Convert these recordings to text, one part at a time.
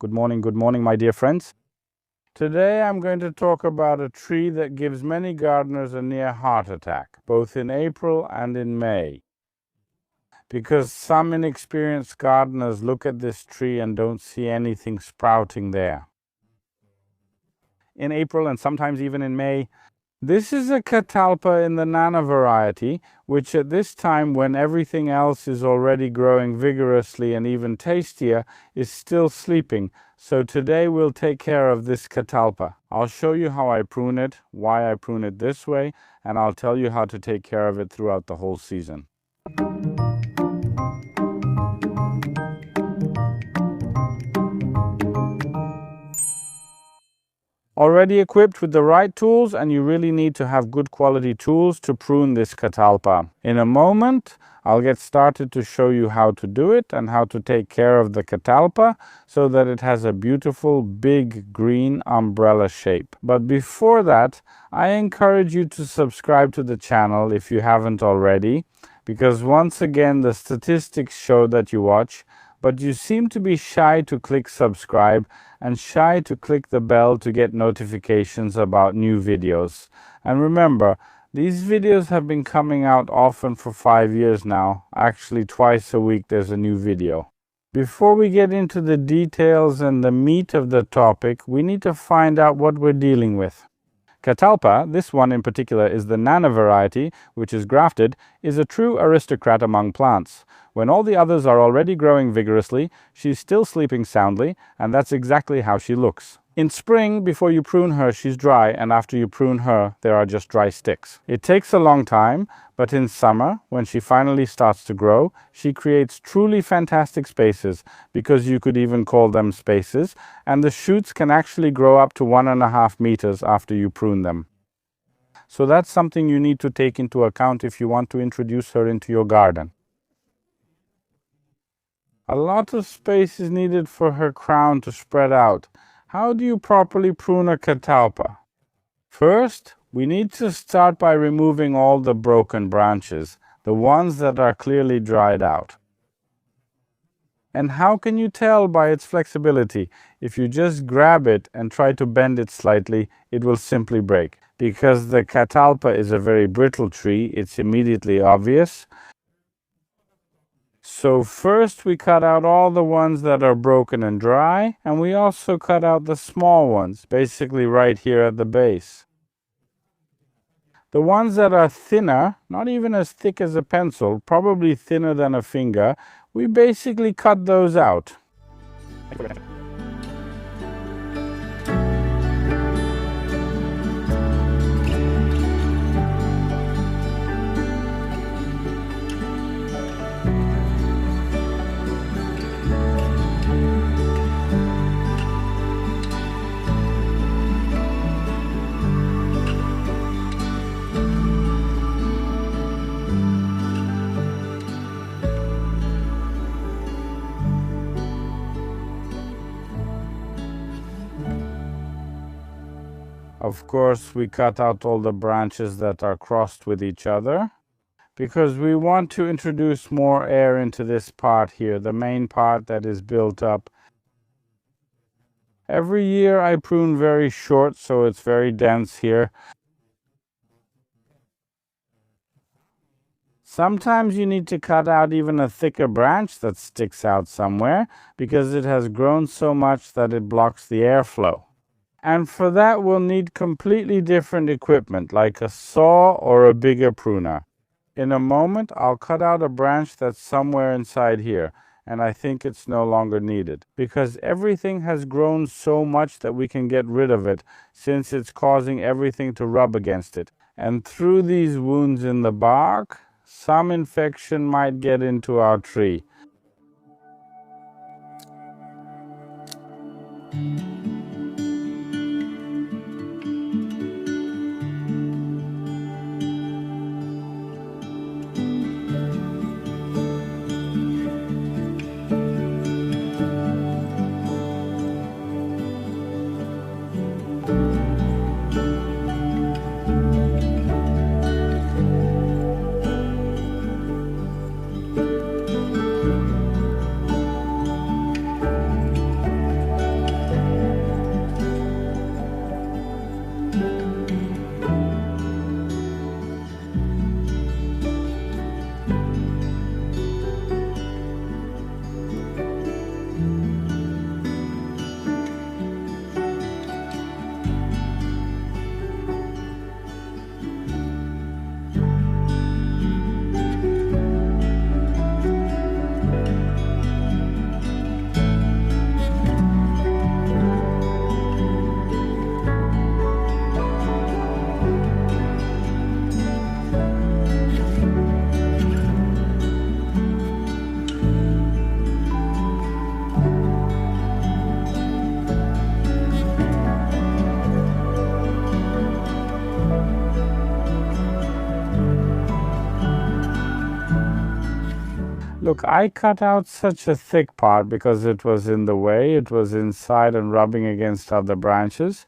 Good morning, my dear friends. Today I'm going to talk about a tree that gives many gardeners a near heart attack, both in April and in May. Because some inexperienced gardeners look at this tree and don't see anything sprouting there. In April and sometimes even in May, this is a Catalpa in the Nana variety, which at this time, when everything else is already growing vigorously and even tastier, is still sleeping. So today we'll take care of this Catalpa. I'll show you how I prune it, why I prune it this way, and I'll tell you how to take care of it throughout the whole season. Already equipped with the right tools, and you really need to have good quality tools to prune this Catalpa. In a moment, I'll get started to show you how to do it and how to take care of the Catalpa so that it has a beautiful big green umbrella shape. But before that, I encourage you to subscribe to the channel if you haven't already, because once again the statistics show that you watch, but you seem to be shy to click subscribe and shy to click the bell to get notifications about new videos. And remember, these videos have been coming out often for 5 years now. Actually, twice a week there's a new video. Before we get into the details and the meat of the topic, we need to find out what we're dealing with. Catalpa, this one in particular is the Nana variety, which is grafted, is a true aristocrat among plants. When all the others are already growing vigorously, she's still sleeping soundly, and that's exactly how she looks. In spring, before you prune her, she's dry, and after you prune her, there are just dry sticks. It takes a long time, but in summer, when she finally starts to grow, she creates truly fantastic spaces, because you could even call them spaces, and the shoots can actually grow up to 1.5 meters after you prune them. So that's something you need to take into account if you want to introduce her into your garden. A lot of space is needed for her crown to spread out. How do you properly prune a Catalpa? First, we need to start by removing all the broken branches, the ones that are clearly dried out. And how can you tell by its flexibility? If you just grab it and try to bend it slightly, it will simply break. Because the Catalpa is a very brittle tree, it's immediately obvious. So first we cut out all the ones that are broken and dry, and we also cut out the small ones, basically right here at the base. The ones that are thinner, not even as thick as a pencil, probably thinner than a finger, we basically cut those out. Of course, we cut out all the branches that are crossed with each other, because we want to introduce more air into this part here, the main part that is built up. Every year I prune very short, so it's very dense here. Sometimes you need to cut out even a thicker branch that sticks out somewhere, because it has grown so much that it blocks the airflow. And for that we'll need completely different equipment, like a saw or a bigger pruner. In a moment I'll cut out a branch that's somewhere inside here, and I think it's no longer needed, because everything has grown so much that we can get rid of it, since it's causing everything to rub against it. And through these wounds in the bark, some infection might get into our tree. Look, I cut out such a thick part because it was in the way. It was inside and rubbing against other branches.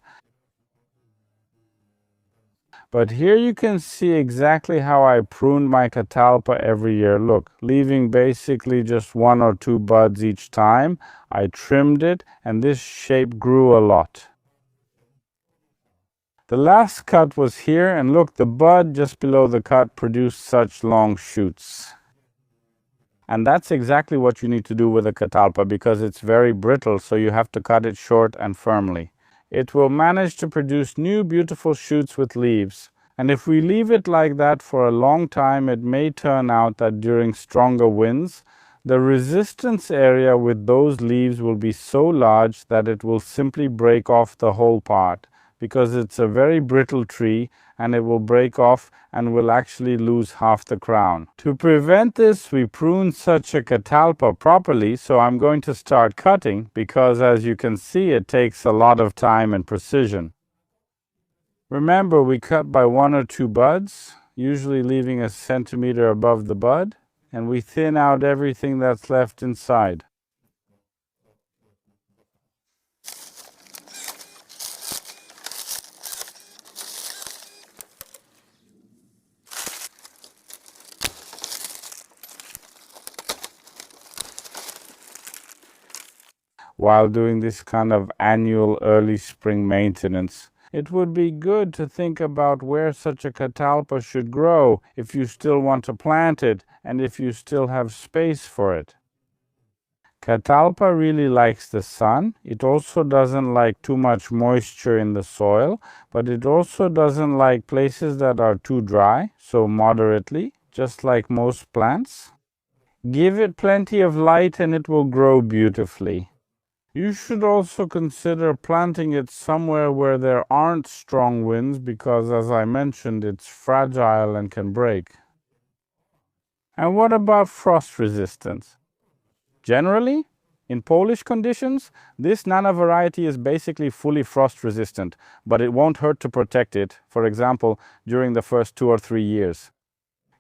But here you can see exactly how I pruned my Catalpa every year. Look, leaving basically just 1 or 2 buds each time. I trimmed it, and this shape grew a lot. The last cut was here, and look, the bud just below the cut produced such long shoots. And that's exactly what you need to do with a Catalpa because it's very brittle, so you have to cut it short and firmly. It will manage to produce new beautiful shoots with leaves. And if we leave it like that for a long time, it may turn out that during stronger winds, the resistance area with those leaves will be so large that it will simply break off the whole part, because it's a very brittle tree and it will break off and will actually lose half the crown. To prevent this, we prune such a Catalpa properly, so I'm going to start cutting because, as you can see, it takes a lot of time and precision. Remember, we cut by 1 or 2 buds, usually leaving a centimeter above the bud, and we thin out everything that's left inside. While doing this kind of annual early spring maintenance, it would be good to think about where such a Catalpa should grow if you still want to plant it and if you still have space for it. Catalpa really likes the sun. It also doesn't like too much moisture in the soil, but it also doesn't like places that are too dry, so moderately, just like most plants. Give it plenty of light and it will grow beautifully. You should also consider planting it somewhere where there aren't strong winds because, as I mentioned, it's fragile and can break. And what about frost resistance? Generally, in Polish conditions, this Nana variety is basically fully frost resistant, but it won't hurt to protect it, for example, during the first 2 or 3 years.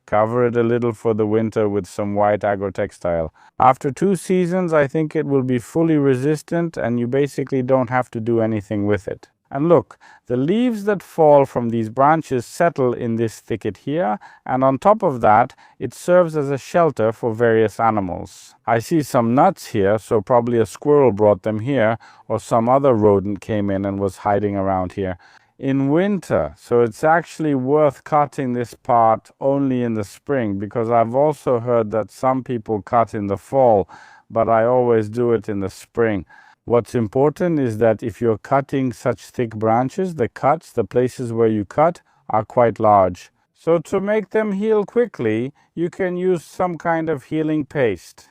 Cover it a little for the winter with some white agrotextile. After 2 seasons, I think it will be fully resistant and you basically don't have to do anything with it. And look, the leaves that fall from these branches settle in this thicket here, and on top of that, it serves as a shelter for various animals. I see some nuts here, so probably a squirrel brought them here, or some other rodent came in and was hiding around here. In winter, so it's actually worth cutting this part only in the spring, because I've also heard that some people cut in the fall, but I always do it in the spring. What's important is that if you're cutting such thick branches, the places where you cut, are quite large. So to make them heal quickly, you can use some kind of healing paste,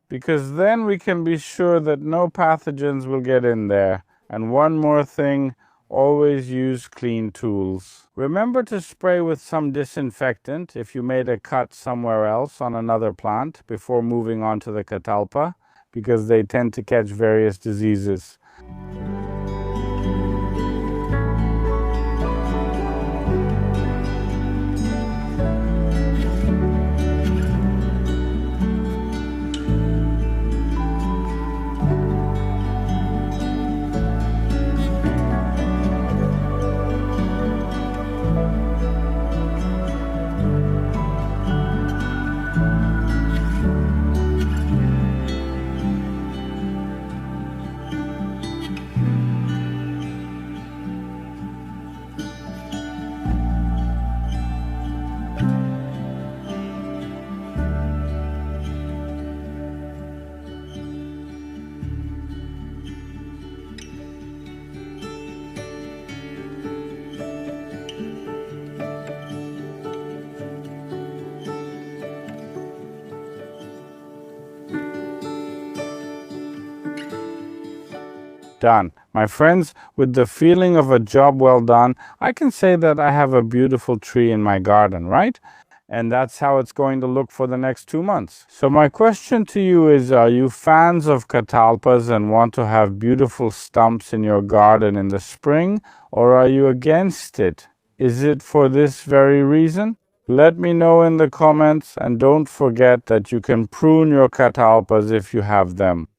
because then we can be sure that no pathogens will get in there. And one more thing, always use clean tools. Remember to spray with some disinfectant if you made a cut somewhere else on another plant before moving on to the Catalpa, because they tend to catch various diseases. Done. My friends, with the feeling of a job well done, I can say that I have a beautiful tree in my garden, right? And that's how it's going to look for the next 2 months. So my question to you is, are you fans of Catalpas and want to have beautiful stumps in your garden in the spring, or are you against it? Is it for this very reason? Let me know in the comments, and don't forget that you can prune your catalpas if you have them.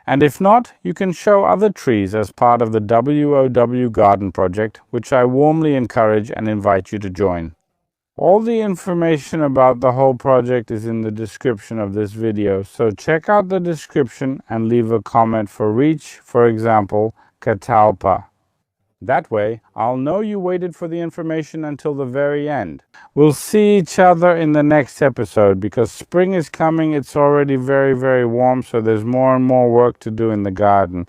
And if not, you can show other trees as part of the WOW Garden Project, which I warmly encourage and invite you to join. All the information about the whole project is in the description of this video, so check out the description and leave a comment for each, for example, catalpa. That way, I'll know you waited for the information until the very end. We'll see each other in the next episode because spring is coming. It's already very, very warm, so there's more and more work to do in the garden.